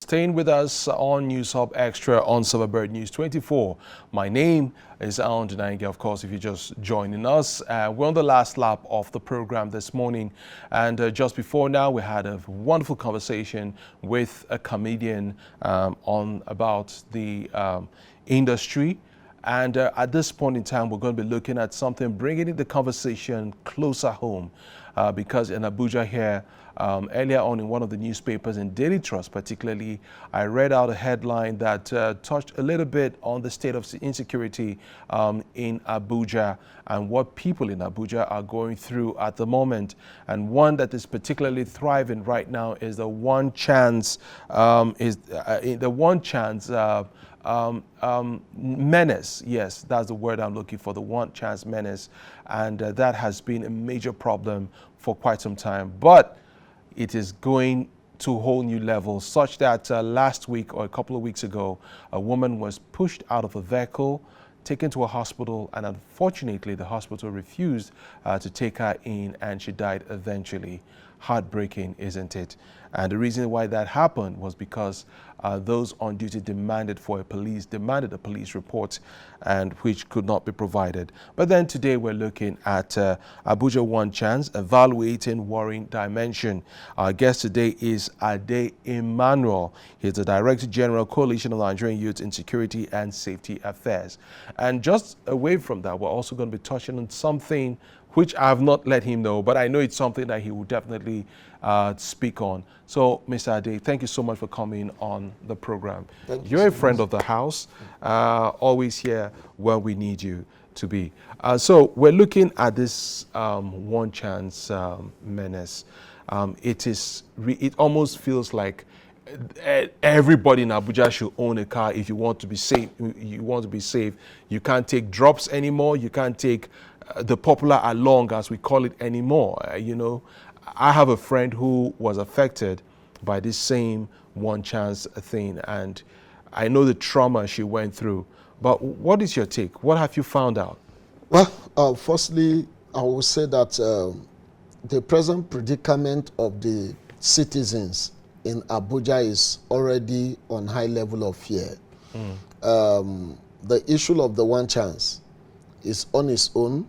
staying with us on News Hub Extra on Silverbird News 24. My name is Alan Denange, of course, if you're just joining us. We're on the last lap of the program this morning, and just before now, we had a wonderful conversation with a comedian about the industry. And at this point in time, we're going to be looking at something, bringing the conversation closer home, because in Abuja here, earlier on in one of the newspapers in Daily Trust particularly, I read out a headline that touched a little bit on the state of insecurity in Abuja and what people in Abuja are going through at the moment. And one that is particularly thriving right now is the One Chance menace. Yes, that's the word I'm looking for, the One Chance menace. And that has been a major problem for quite some time. But it is going to a whole new level, such that last week or a couple of weeks ago, a woman was pushed out of a vehicle, taken to a hospital, and unfortunately the hospital refused to take her in, and she died eventually. Heartbreaking, isn't it? And the reason why that happened was because those on duty demanded a police report, and which could not be provided. But then today we're looking at Abuja One Chance, evaluating worrying dimension. Our guest today is Emmanuel. He's the Director General, Coalition of Nigerian Youth in Security and Safety Affairs. And just away from that, we're also going to be touching on something which I have not let him know, but I know it's something that he will definitely speak on. So, Mr. Ade, thank you so much for coming on the program. You're a friend of the house, always here where we need you to be. So, we're looking at this One Chance menace. It almost feels like everybody in Abuja should own a car if you want to be safe. You can't take drops anymore. You can't take the popular along, as we call it, anymore. I have a friend who was affected by this same One Chance thing, and I know the trauma she went through. But what is your take? What have you found out? Well, firstly, I will say that the present predicament of the citizens in Abuja is already on high level of fear. The issue of the One Chance is on its own.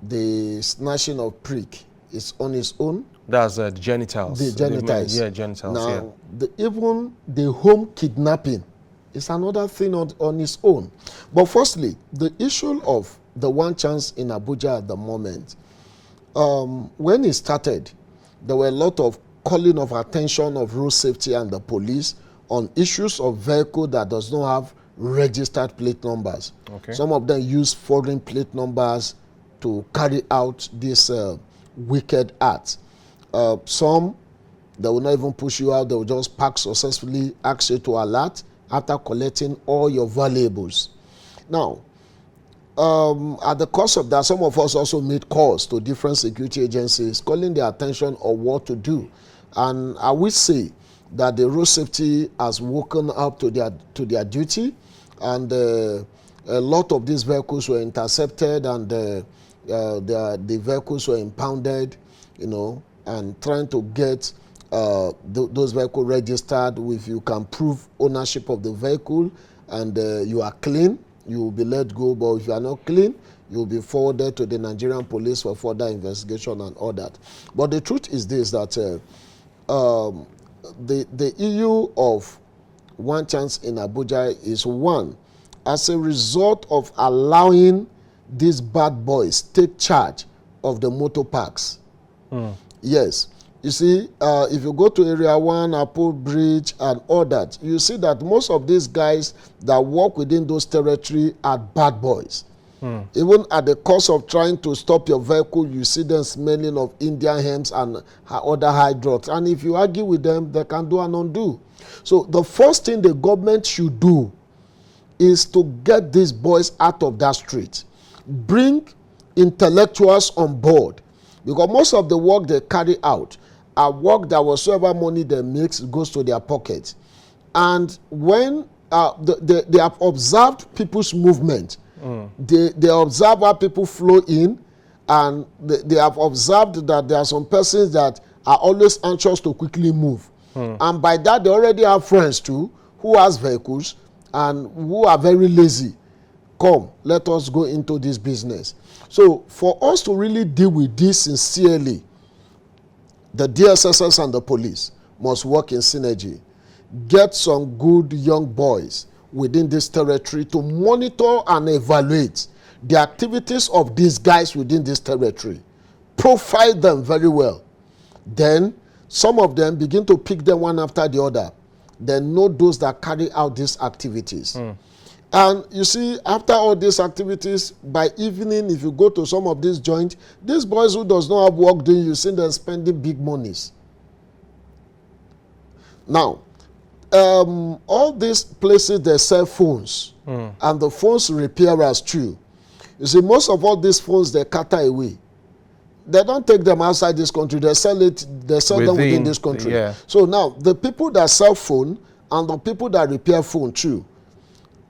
The snatching of prick is on its own. That's the genitals. The genitals. Yeah, genitals. Now, even the home kidnapping is another thing on its own. But firstly, the issue of the One Chance in Abuja at the moment, when it started, there were a lot of calling of attention of road safety and the police on issues of vehicle that does not have registered plate numbers. Okay. Some of them use foreign plate numbers to carry out this wicked act. Some, they will not even push you out. They will just park successfully, ask you to alert after collecting all your valuables. Now, at the course of that, some of us also made calls to different security agencies, calling their attention on what to do. And I will say that the road safety has woken up to their duty, and a lot of these vehicles were intercepted, and the vehicles were impounded, and trying to get those vehicles registered. If you can prove ownership of the vehicle and you are clean, you will be let go. But if you are not clean, you will be forwarded to the Nigerian police for further investigation and all that. But the truth is this, that the issue of One Chance in Abuja is one, as a result of allowing these bad boys take charge of the motor parks. Yes. You see, if you go to Area 1, Apple Bridge, and all that, you see that most of these guys that work within those territories are bad boys. Even at the cost of trying to stop your vehicle, you see them smelling of Indian hemps and other high drugs. And if you argue with them, they can do and undo. So the first thing the government should do is to get these boys out of that street. Bring intellectuals on board. Because most of the work they carry out are work that whatsoever money they make goes to their pocket. And when they have observed people's movement, they observe how people flow in, and they have observed that there are some persons that are always anxious to quickly move. And by that, they already have friends too who has vehicles and who are very lazy. Come, let us go into this business. So for us to really deal with this sincerely, the DSSS and the police must work in synergy. Get some good young boys within this territory to monitor and evaluate the activities of these guys within this territory. Profile them very well. Then some of them begin to pick them one after the other. Then know those that carry out these activities. And you see, after all these activities, by evening, if you go to some of these joints, these boys who does not have work doing, you see them spending big monies. Now, all these places, they sell phones, and the phones repairers too. You see, most of all these phones, they cater away. They don't take them outside this country. They sell them within this country. Yeah. So now, the people that sell phone and the people that repair phone too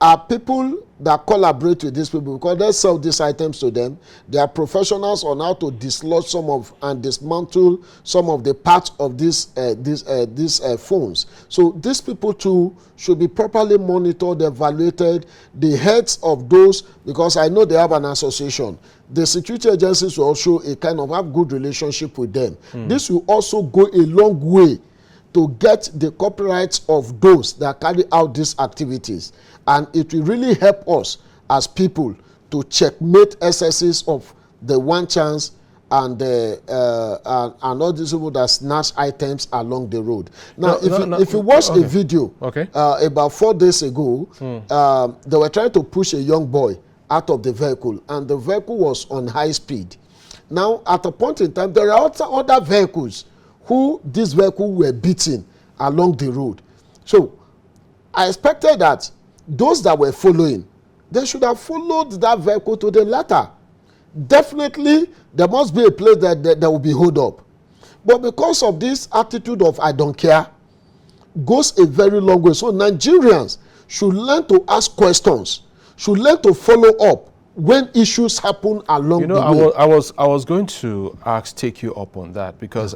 are people that collaborate with these people because they sell these items to them. They are professionals on how to dislodge some of and dismantle some of the parts of these phones. So these people too should be properly monitored, evaluated. The heads of those, because I know they have an association. The security agencies will also have good relationship with them. This will also go a long way to get the copyrights of those that carry out these activities. And it will really help us as people to checkmate excesses of the one chance and all these people that snatch items along the road. Now, if you watch a video about 4 days ago, they were trying to push a young boy out of the vehicle, and the vehicle was on high speed. Now, at a point in time, there are other vehicles who this vehicle were beating along the road. So, I expected that those that were following, they should have followed that vehicle to the latter. Definitely, there must be a place that will be hold up. But because of this attitude of I don't care, goes a very long way. So Nigerians should learn to ask questions, should learn to follow up when issues happen along the way. I was going to take you up on that because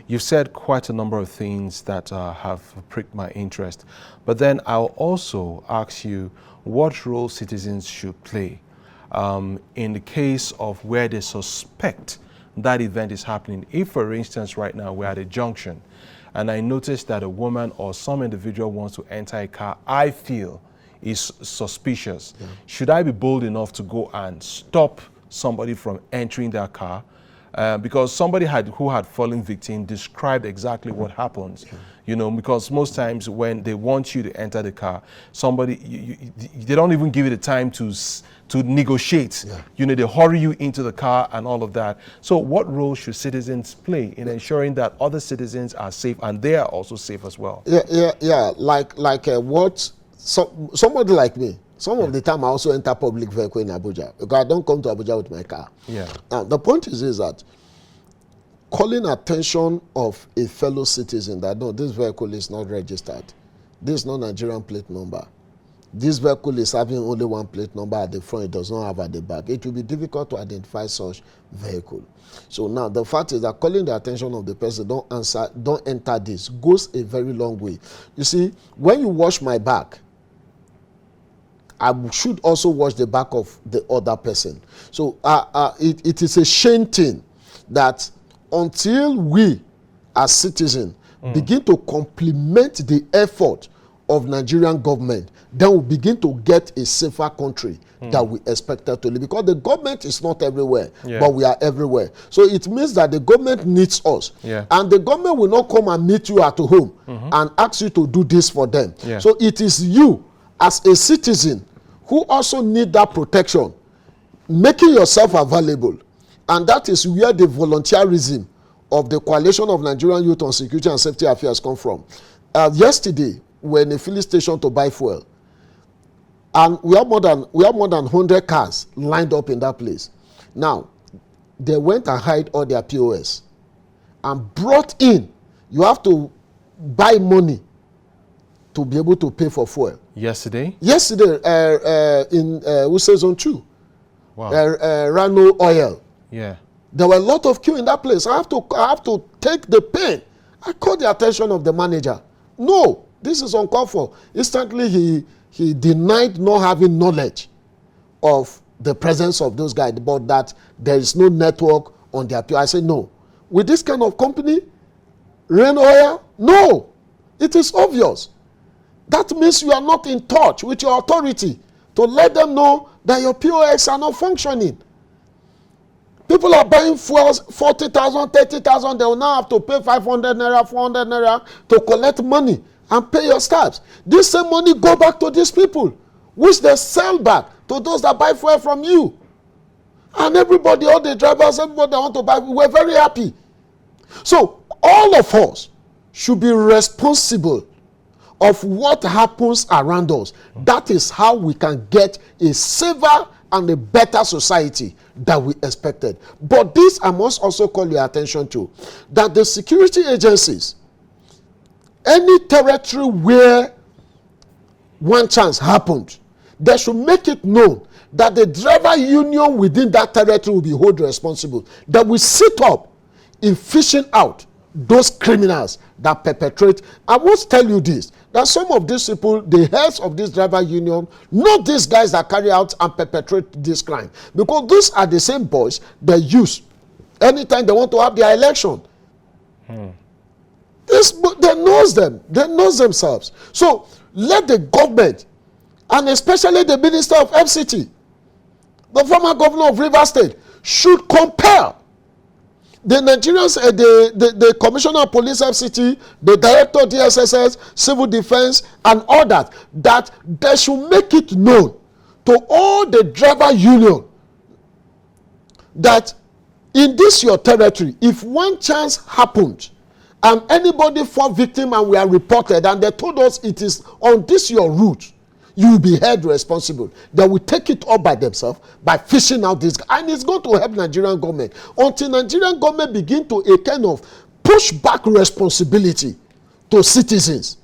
you've said quite a number of things that have pricked my interest. But then I'll also ask you what role citizens should play in the case of where they suspect that event is happening. If, for instance, right now we're at a junction and I notice that a woman or some individual wants to enter a car, I feel is suspicious. Should I be bold enough to go and stop somebody from entering their car? Because somebody who had fallen victim described exactly what happens. You know, because most times when they want you to enter the car, they don't even give you the time to negotiate. You know, they hurry you into the car and all of that. So what role should citizens play in ensuring that other citizens are safe and they are also safe as well? Somebody like me, some of the time I also enter public vehicle in Abuja because I don't come to Abuja with my car. Now, the point is that calling attention of a fellow citizen that no, this vehicle is not registered. This is not Nigerian plate number. This vehicle is having only one plate number at the front, it does not have at the back. It will be difficult to identify such vehicle. So now the fact is that calling the attention of the person, don't enter this, goes a very long way. You see, when you watch my back, I should also watch the back of the other person. So it is a shame thing that until we as citizens begin to complement the effort of Nigerian government, then we begin to get a safer country that we expected to live. Because the government is not everywhere, but we are everywhere. So it means that the government needs us. And the government will not come and meet you at home and ask you to do this for them. So it is you as a citizen who also need that protection, making yourself available. And that is where the volunteerism of the Coalition of Nigerian Youth on Security and Safety Affairs come from. Yesterday, we were in a filling station to buy fuel. And we have more than 100 cars lined up in that place. Now, they went and hid all their POS and brought in. You have to buy money to be able to pay for fuel. Yesterday, in Wuse Zone 2. Wow. Rano Oil. Yeah. There were a lot of queue in that place. I have to take the pain I called the attention of the manager. No, this is uncalled for. Instantly, he denied not having knowledge of the presence of those guys, but that there is no network on their PO. I said, no. With this kind of company, Rain Oil, no. It is obvious. That means you are not in touch with your authority to let them know that your POS are not functioning. People are buying fuels 40,000, 30,000. They will now have to pay 500 naira, 400 naira to collect money and pay your staffs. This same money go back to these people, which they sell back to those that buy fuel from you. And everybody, all the drivers, everybody that want to buy, we're very happy. So all of us should be responsible of what happens around us. That is how we can get a safer and a better society that we expected. But this I must also call your attention to, that the security agencies, any territory where one chance happened, they should make it known that the driver union within that territory will be held responsible. That we sit up in fishing out those criminals that perpetrate. I must tell you this, that some of these people, the heads of this driver union, not these guys that carry out and perpetrate this crime, because these are the same boys they use anytime they want to have their election. They knows them, they knows themselves. So let the government, and especially the minister of FCT, the former governor of Rivers State, should compel the Nigerians, the commissioner of police FCT, the director of DSSS, civil defense, and all that they should make it known to all the driver union that in this your territory, if one chance happened and anybody fall victim and we are reported and they told us it is on this your route, you will be held responsible. They will take it up by themselves by fishing out this. And it's going to help Nigerian government until Nigerian government begin to a kind of push back responsibility to citizens.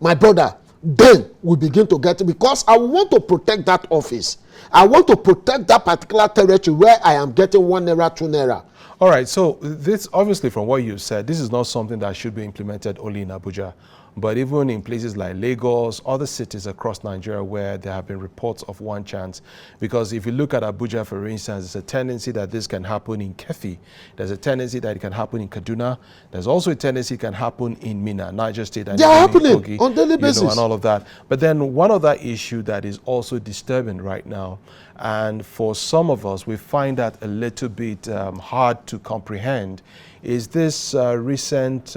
My brother, then we begin to get it, because I want to protect that office. I want to protect that particular territory where I am getting 1 naira, 2 naira. All right, so this, obviously from what you said, this is not something that should be implemented only in Abuja, but even in places like Lagos, other cities across Nigeria where there have been reports of one chance. Because if you look at Abuja, for instance, there's a tendency that this can happen in Kefi. There's a tendency that it can happen in Kaduna. There's also a tendency it can happen in Mina, Niger State. And they are happening Kogi, on daily basis. And all of that. But then one other issue that is also disturbing right now, and for some of us, we find that a little bit hard to comprehend, is this recent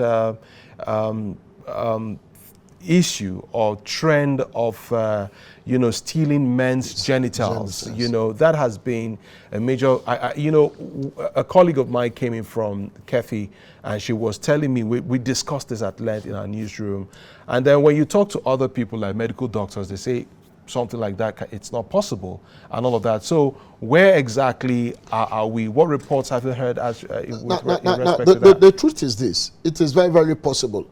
issue or trend of stealing men's genitals. That has been a major. A colleague of mine came in from Kefi, and she was telling me, we discussed this at length in our newsroom, and then when you talk to other people like medical doctors, they say something like that, it's not possible, and all of that. So where exactly are we? What reports have you heard as with respect to that? The truth is this: it is very, very possible.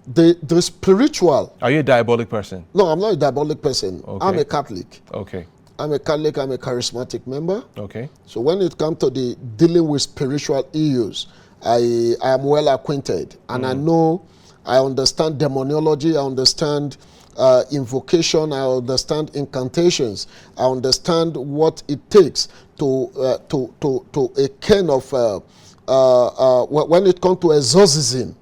The spiritual. Are you a diabolic person? No, I'm not a diabolic person. Okay. I'm a Catholic. Okay. I'm a Catholic. I'm a charismatic member. Okay. So when it comes to the dealing with spiritual issues, I am well acquainted, and I understand demonology. I understand invocation. I understand incantations. I understand what it takes to a kind of when it comes to exorcism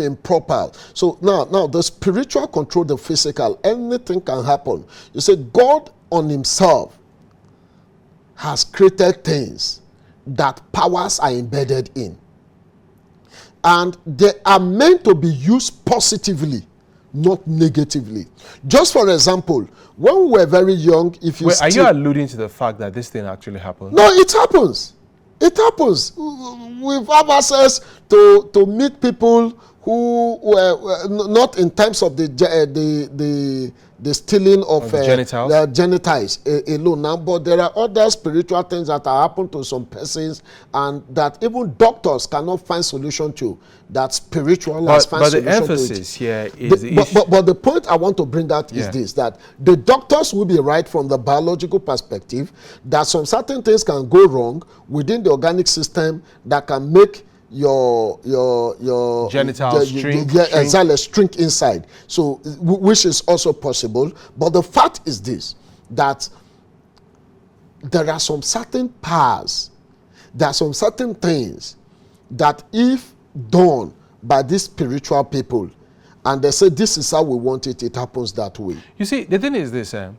improper. So now the spiritual control the physical. Anything can happen. You say God on himself has created things that powers are embedded in, and they are meant to be used positively, not negatively. Just for example, when we were very young, if you Wait, are you alluding to the fact that this thing actually happens? No, it happens. It happens. We have access to meet people who were not in terms of the stealing of genitals? Genitals alone now, but there are other spiritual things that are happening to some persons, and that even doctors cannot find solution to. That spiritual has found solution to it. But the emphasis here is but the point I want to bring out is this: that the doctors will be right from the biological perspective, that some certain things can go wrong within the organic system that can make your genitals shrink, exactly, shrink inside. So which is also possible. But the fact is this, that there are some certain powers, there are some certain things that if done by these spiritual people, and they say this is how we want it, it happens that way. You see, the thing is this, I'm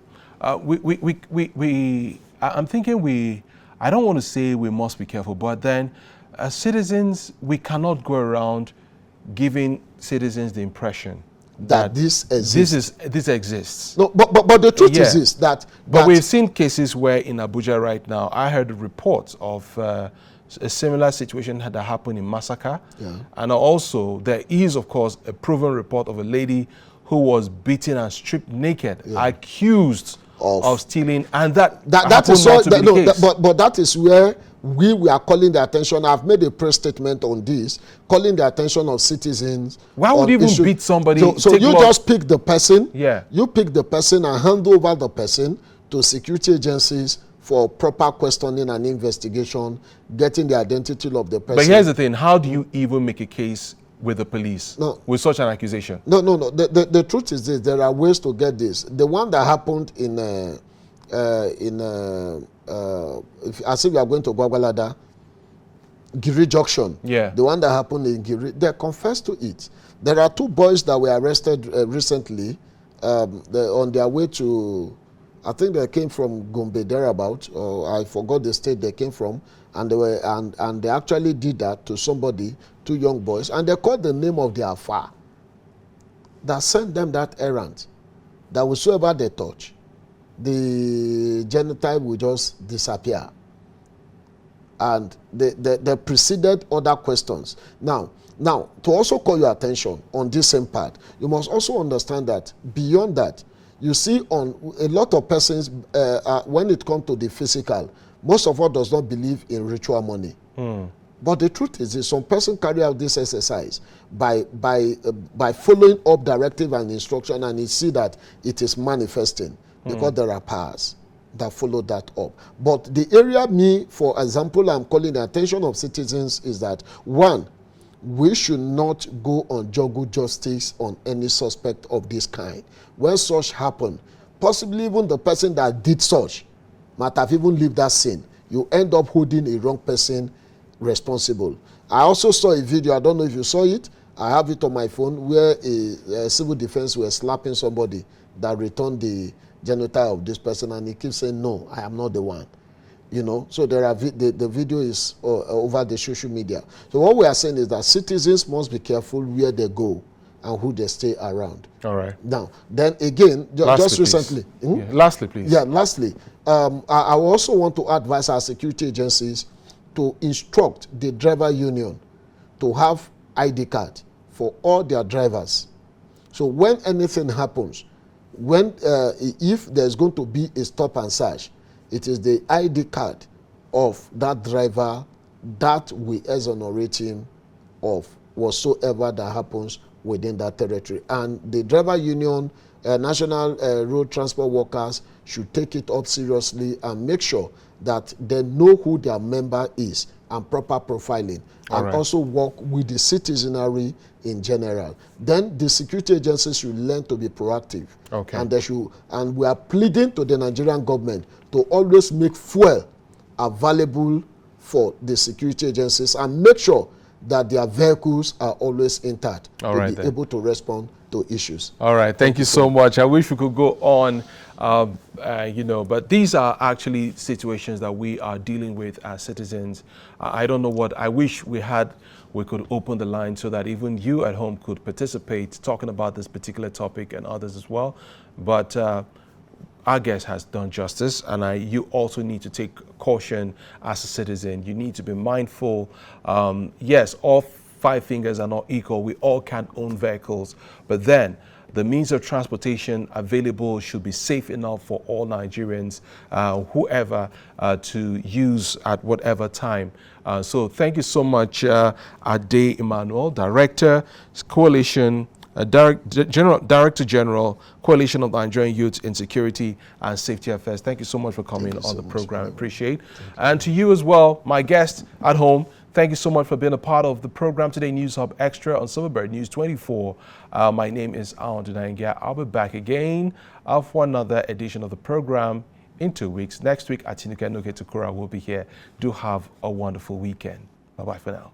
thinking I don't want to say we must be careful, but then as citizens, we cannot go around giving citizens the impression that this exists. This exists. No, but the truth is this, that we've seen cases where in Abuja right now, I heard reports of a similar situation that happened in Massacre. Yeah. And also there is, of course, a proven report of a lady who was beaten and stripped naked, accused of stealing, and that is not to be the case. But that is where we are calling the attention. I've made a press statement on this, calling the attention of citizens. Why would you even beat somebody? So you just pick the person. Yeah. You pick the person and hand over the person to security agencies for proper questioning and investigation, getting the identity of the person. But here's the thing: how do you even make a case with the police with such an accusation? No. The truth is this: there are ways to get this. The one that happened as if we are going to Gwagwalada, Giri Junction. Yeah. The one that happened in Giri, they confessed to it. There are two boys that were arrested recently on their way to, I think they came from Gombe thereabout, or I forgot the state they came from, and they were and they actually did that to somebody, two young boys, and they called the name of their Alpha that sent them that errand, that whatsoever they touch, the genital will just disappear. And they preceded other questions. Now, to also call your attention on this same part, you must also understand that beyond that, you see on a lot of persons, when it comes to the physical, most of us does not believe in ritual money. But the truth is that some person carry out this exercise by following up directive and instruction, and you see that it is manifesting because there are powers that follow that up. But the area, for example, I'm calling the attention of citizens is that, one, we should not go on juggle justice on any suspect of this kind. When such happen, possibly even the person that did such might have even left that scene. You end up holding a wrong person responsible. I also saw a video, I don't know if you saw it, I have it on my phone, where a civil defense were slapping somebody that returned the genital of this person, and he keeps saying, no, I am not the one. You know, so there are the video is over the social media. So what we are saying is that citizens must be careful where they go and who they stay around. All right. Now, then again, just recently. Yeah. Lastly, please. Yeah, lastly, I also want to advise our security agencies to instruct the driver union to have ID card for all their drivers. So when anything happens, if there's going to be a stop and search, it is the ID card of that driver that will exonerate him of whatsoever that happens within that territory. And the driver union, national road transport workers should take it up seriously and make sure that they know who their member is and proper profiling, and also work with the citizenry in general. Then the security agencies should learn to be proactive. Okay. And we are pleading to the Nigerian government to always make fuel available for the security agencies and make sure that their vehicles are always intact to be able to respond to issues. All right, thank you so much. I wish we could go on, but these are actually situations that we are dealing with as citizens. I don't know what I wish we could open the line so that even you at home could participate talking about this particular topic and others as well. But our guest has done justice, and you also need to take caution as a citizen. You need to be mindful. Yes, all five fingers are not equal. We all can't own vehicles, but then the means of transportation available should be safe enough for all Nigerians, whoever, to use at whatever time. So thank you so much, Ade Emmanuel, Director, Coalition, Director General, Coalition of Nigerian Youths in Security and Safety Affairs. Thank you so much for coming on the program. Appreciate. And to you as well, my guest at home, Thank you so much for being a part of the program today, News Hub Extra on Silverbird News 24. My name is Alan Dunanga. I'll be back again for another edition of the program in 2 weeks. Next week, Atinuke Nuke Tukura will be here. Do have a wonderful weekend. Bye-bye for now.